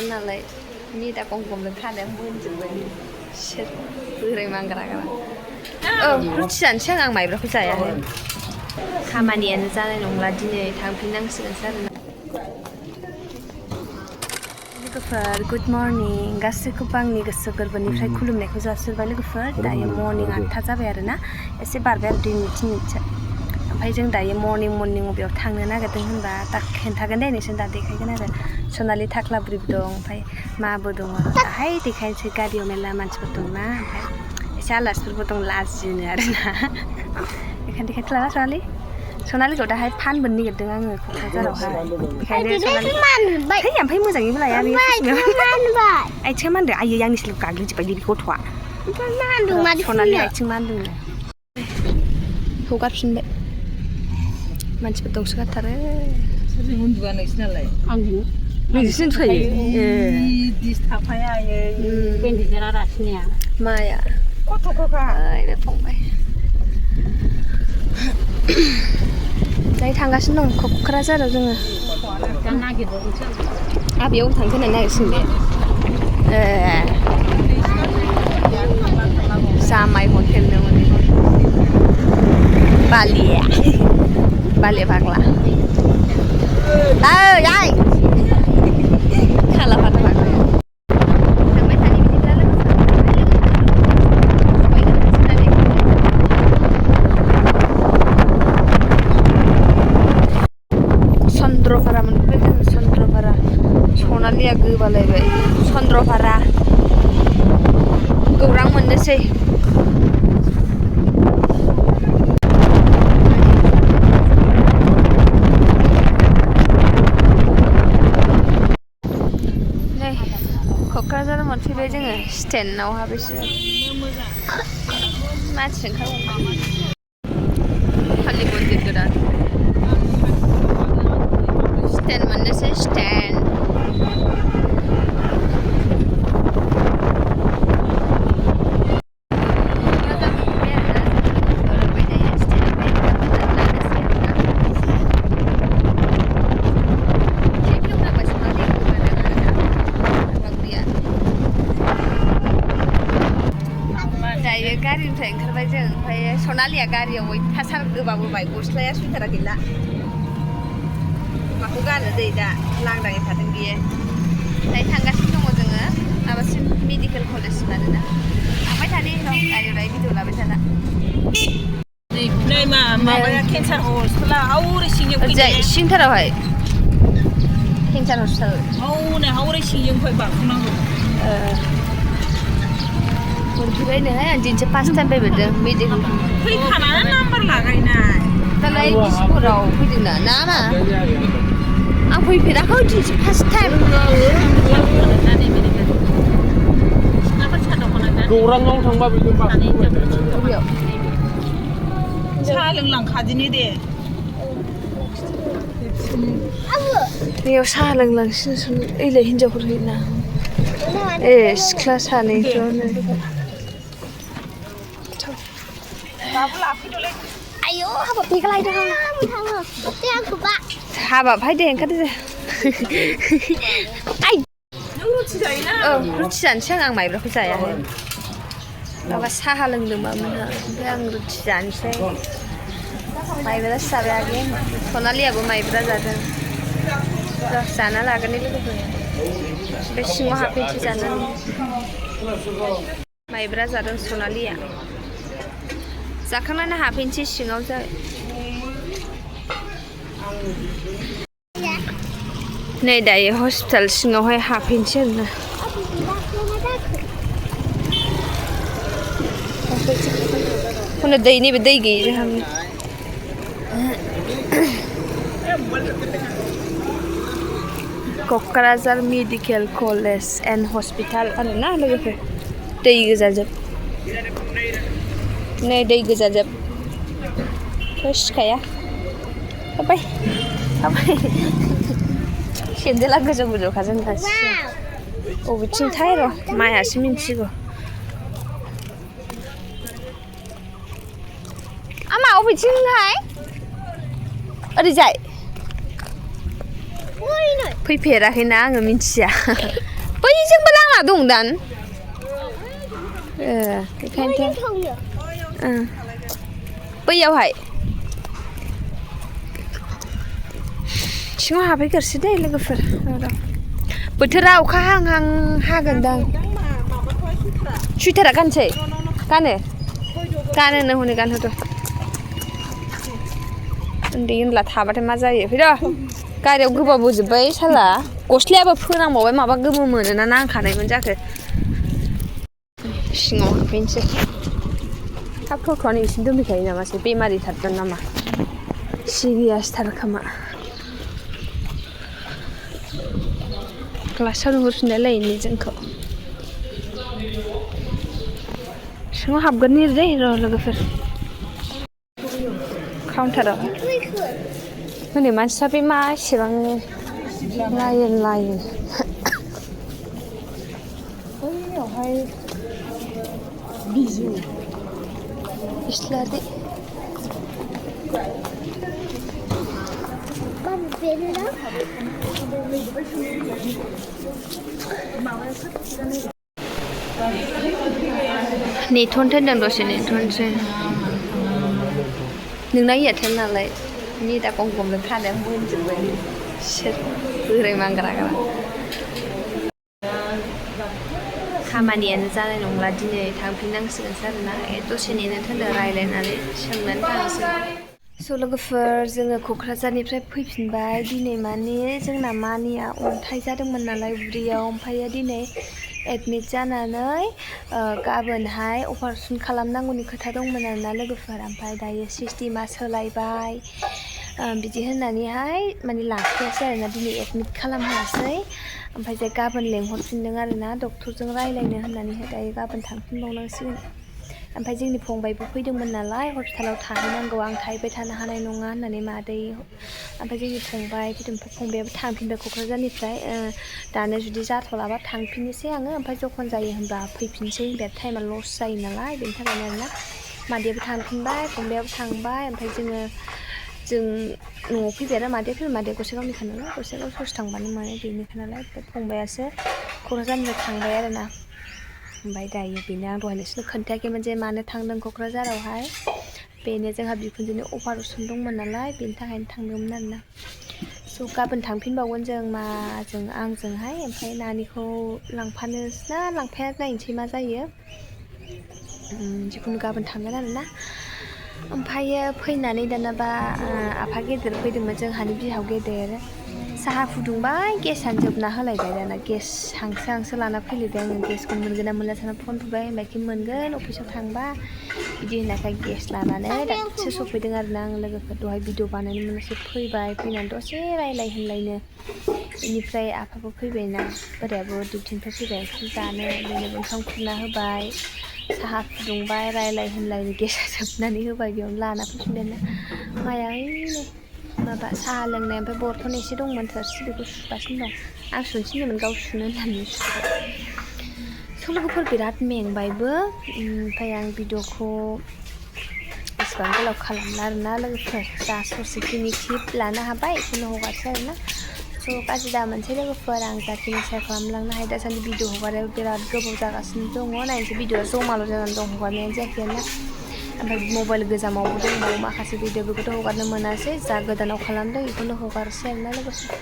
थांगोन नालाय मिदा गंगमनो खानाया मोनजोब्बाय सोर बोराय मांग्रा रुथि जानोसै आं माइब्राखौ जायाहाय खामानियानो जानाय नंला दिनै थांफिननांसिगोनसो आरोना लोगोफोर गुड मर्निं गासैखौबो आंनि गोसो गोरबोनिफ्राय खुलुमनायखौ जासिबाय लोगोफोर दायो मर्निं 8टा जाबाय आरोना एसे बारबाय आरो 2 मिनिट 3 मिनिटसो ओमफ्राय जों दायो मर्निं अबेयाव थांनो नागिरदों होनबा दा खोन्थागोन दे नोंसोर दा देखायगोन आरो सनालि थाख्लाब्रिबो दं ओमफ्राय माबो दं आरो दाहाय देखायनोसै गारियाव मेरला मानसिफोर दंना ओमफ्य एसे आलासिफोरबो दं लाजिनो आरोना बेखायनो देखायथ'ला सनालि सनालिखौ दाहाय फानबोनो नागिरदों आङो क'क्राझारावहाय बेखायनो सनालि ओमफ्राय मोजाङैबो लाया बेयो आथिङा मानदों आयै आंनि सिलायाव गाग्लिजोब्बाय बे गथ'आ सनालि आथिं मानदोंनो हगारफिनबाय मानसिफोर दंसोगारथारो सोरजों उन्दुआ नोंसिनालाय नोंसोरसो उन्दुखायो दिसथाबहाय आयै बेन्डेजआ रासिनाया माया गथ'खौखा ओइ फंबाय दायो थांगासिनो दं क'क्राझाराव जोङो आबैयाव थांगोन होननानै नागिरसिगोन बे जामाय हटेल दं बालिया फाग्ला ओइ आइ खाला फाथा फाग्ला थांबाय थानि बिदिब्ला चन्द्रपारा मोनफैबाय जोङो चन्द्रपारा सनालिया गोबालायबाय चन्द्रपारा गौरां मोननोसै क'क्राझाराव मोनफैबाय जोङो स्टेन्डआव हाबैसै मानसि ओंखारबाय कालि मन्दिर गोदान स्टेन्ड मोननोसै स्टेन्ड गारिनिफ्राय ओंखारबाय जों ओमफ्राय सनालिया गारियाव अयथासार गोबाबोबाय गस्लाया सुइटारा गैला माखौ गानो दै दा लांदाङै थादों बियो दायो थांगासिनो दङ जोङो माबासिम मेडिकेल कलेजसिम आरोना थांबाय थानि र' गारियाव दायो भिडिअ लाबाय थाना नै माबाया केन्सार हस्पिटाला आवरै सिंजों फैदों सिंथारावहाय केन्सार हस्पिटाल हौनै आवरै सिंजों फै बारख'नांगौ मोनफैबायनोहाय आं दिनैसो फार्स्ट टाइम फैबोदों मेडिकेल फैखानानै नाम्बार लागायनाय दालाय बिसपुराव फैदोंना ना मा आं फैफेराखै दिनैसो फार्स्ट टाइम गौराङाव थांबा बिदिनो साहा लोंलांखादिनि दे बेयाव साहा लोंलांसिनो ओइलाय हिनजावफोर होयोना ए सिख्ला सानैखौनो आयौ हाबाब बेगालायदों हाबाब हाय दे ओंखारदो दे आइ रुथि जायोना रुथि जानोसै आं माइब्राखौ जायाहाय माबा साहा लोंदों मामोनहा ओमफ्राय आं रुथि जानोसै माइब्रासो जाबाय आगै सनालियाबो माइब्रा जादों जाना लागोन लोगोफोर ओमफ्राय सिङाव हाबफैनोसै जानानै माइब्रा जादों सनालिया जाखांनानै हाबफैनोसै सिङाव जाबाय नै दायो हस्पिटाल सिङावहाय हाबफैनोसै आरोना हनै दै नैबे दै गैयि जोंहा Kokrajhar medical college and hospital आरोना लोगोफोर दै गोजाजोब नै दै गोजाजोब सिखाया हाबाय सेन्देला गोजौ गोजौखा जोंना बबेथिंथाय र' मायासो मिन्थिगौ आमा बबेथिंहाय ओरैजाय फैफेराखैना आङो मिन्थिया बैजोंबो लामा दं दान बेखायनोथ' बैयावहाय सिङाव हाबहैग्रोसै दे लोगोफोर बोथोरा अखा हां हां हागोनदां सुइटारा गानसै गानो गानोनो हनै गानहोदो उन्दै उनला थाबाथाय मा जायो फैद' गारियाव गोबाबोजोब्बाय साला गस्लायाबो फोनांबावबाय माबा गोमो मोनोना नांखानायमोन जाखो सिङाव हाबफैनोसै थाब थ'थ'आनो एसे दोनफैखायो नामासै बेमारिथारमोन नामा सिरियासथार खोमा क्लासाव नुहुरफिनलाय लायनि जोंखौ सिङाव हाबगोन दै र' लोगोफोर काउन्टाराव हनै मानसिफ्रा बे मा एसेबां लाइन बैयावहाय बिजु इस्लारि नेथ'नो थिनदों दसे नेथ'नोसै नोंना एयारटेल नालाय नेटा गंगमजों थानाया मोनजोब्बाय सोर बोराय मांग्राग्रा खामानियानो जानाय नंला दिनै थांफिननांसिगोनसो आरोना दसे नेनो थिनदों रायज्लायनानै सोंनानै थांसै स' लोगोफोर जोङो क'क्राझारनिफ्राय फैफिनबाय दिनै माने जोंना मानिया अन्थाइ जादोंमोन नालाय उदैयाव ओमफ्राय दिनै एडमिट जानानै गाबोनहाय अपारेसन खालामनांगौनि खोथा दंमोन आरोना लोगोफोर ओमफ्राय दायो सिस्टेमा सोलायबाय बिदि होननानैहाय माने लाखियासै आरोना दिनै एडमिट खालामहोआसै ओमफ्राय जे गाबोन लेंहरफिनदों आरोना डक्टरजों रायज्लायनो होननानैहाय दायो गाबोन थांफिनबावनांसिगोन ओमफ्राय जोंनि फंबायबो फैदोंमोन नालाय हस्पिटालाव थाहैनांगौ आं थाहैबाय थानो हानाय नङा होननानै मादै ओमफ्राय जोंनि फंबाय फंबायाबो थांफिनबाय क'क्राझारनिफ्राय दानो जुदि जाथ'लाबा थांफिननोसै आङो ओमफ्राय जखन जायो होनबा फैफिनसै बे टाइमा लस जायो नालाय बेनि थाखायनो आरोना मादैयाबो थांफिनबाय फंबायाबो थांबाय ओमफ्राय जों न'आव फैबाय आरो मादैया फैबाय मादैया गसाइगावनिखा नालाय गसाइगाव ससे थांबानो मोनो बेनिखा नालाय फंबायासो क'क्राझारनिफ्राय थांबाय आरोना ओमफ्राय दायो बेनो आं दहाय नोंसोरनो खोन्थायाखैमोन जे मानो थांदों क'क्राझारावहाय बेनो जोंहा बिखुनजोनि अपारेसन दंमोन नालाय बेनि थाखायनो थांदोंमोन आरोना स' गाबोन थांफिनबावगोन जों माजों आंजोंहाय ओमफ्राय नानिखौ लांफानोसै ना लांफाया नायनोसै मा जायो जिखुनु गाबोन थांगोन आरोना ओमफ्रायो फैनानै दानाबा आफा गेदेर फैदोंमोन जोंहानि बिहाव गेदेर साहा फुदुंबाय गेसआनो जोबना होलायबाय दाना गेस हांसो लाना फैलायबाय आङो गेसखौ मोनगोन ना मोनला साना फन बुबाय होनबायखि मोनगोन अफिसाव थांबा बिदि होननायखाय गेस लानानै दासो सफैदों आरोना आं लोगोफोर दहाय भिडिअ बानायनो मोनसे फैबाय फैनानै दसे रायलाय होनलायनो बेनिफ्राय आफाबो फैबायना बोरायाबो डिउटिनिफ्राय फैबाय ओंखाम जानो बेनोबो ओंखाम खुरना होबाय साहा फुदुंबाय रायलाय होनलायनो गेसआ जोबनानै होबाय बेयावनो लाना फैफिनबायना माया ओइनो माबा साहा लोंनाय ओमफ्राय बरथन एसे दंमोन थोरसि बेखौ सुगासिनो दं आं सुनो थिनदोंमोन गाव सुनो होननानै सुबाय स' लोगोफोर बिराद मेंबायबो ओमफ्राय आं भिडिअखौ एसेबां गोलाव खालामला आरोना लोगोफोर जा ससेखिनि क्लिप लानो हाबाय बेखौनो हगारसै आरोना स' गाज्रि दा मोनसे लोगोफोर आं जाखिनि सेयार खालामलांनो हायो दासान्दि भिडिअ हगारायाव बिराद गोबाव जागासिनो दङ नायनोसै भिडिअआ जमाल' जानानै दं हगारनायानो जायाखै आरोना ओमफ्राय मबाइल गोजामावबो दंबावो माखासे भिडिअ बेखौथ' हगारनो मोनासै जा गोदानाव खालामदों बेखौनो हगारसै आरोना लोगोफोर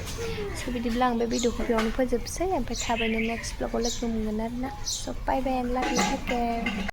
स' बिदिब्ला आं बे भिडिअखौ बेयावनो फोजोबसै ओमफ्राय थाबैनो नेक्स्ट ब्लगाव लोगो मोनगोन आरोना स' बाय बाय एन्ड लाभ इउ टेक केयार